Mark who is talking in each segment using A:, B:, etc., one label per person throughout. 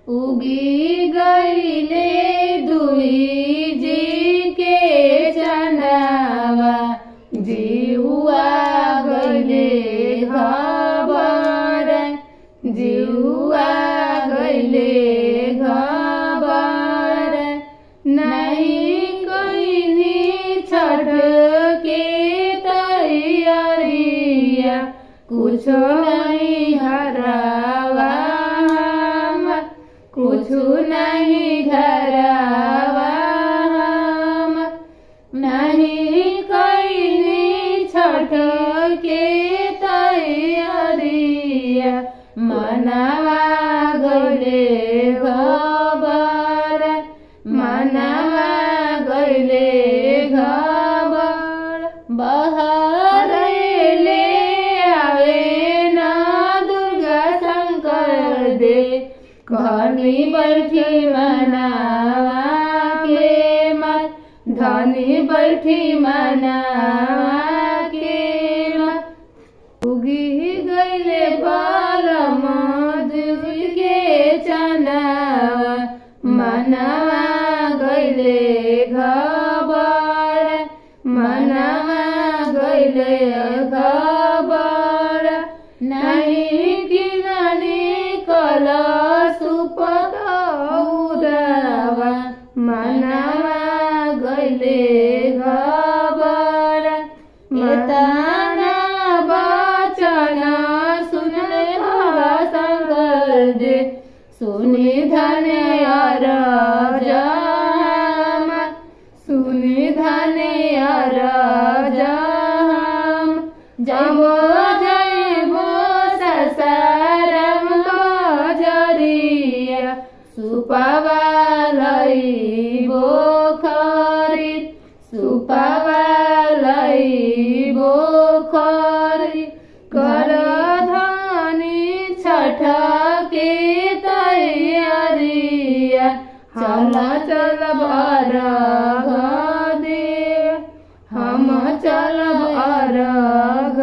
A: उगी गईले दुई जी के चनावा जिहुआ गईले खबर जिहुआ गईले खबर नहीं कईनी छठ के तैयारिया कुछ नहीं हरावा कुछ नहीं घरावा नहीं कईनी छठ के तैयारिया मनावा गईले खबर मनावा गईले खबर बाहर ले आवे ना दुर्गा शंकर दे घनी बैठी मनावा के मत धनी बैठी मनावा के मत उगी गईले बालम दुर्गा के चनावा मनावा गईले खबर मनावा गईले खबर नहीं किनानी कला सुपदौदावा मनावा गईले खबर एतना बचन सुनले शंकर दे सुनि धन्य राजम सुनि धन्य राजम जबो जयबो ससारम बजरिया सुपावा लईबो खरीद सुपावा लईबो खरीद कर धनी छठ के तैयारिया चल चल अर्घ दे हम चलब अर्घ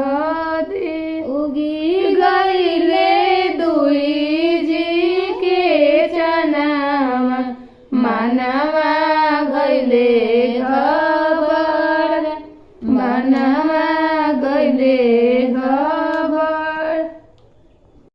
A: दे उगी गईले दुई जी के चनावा मनावा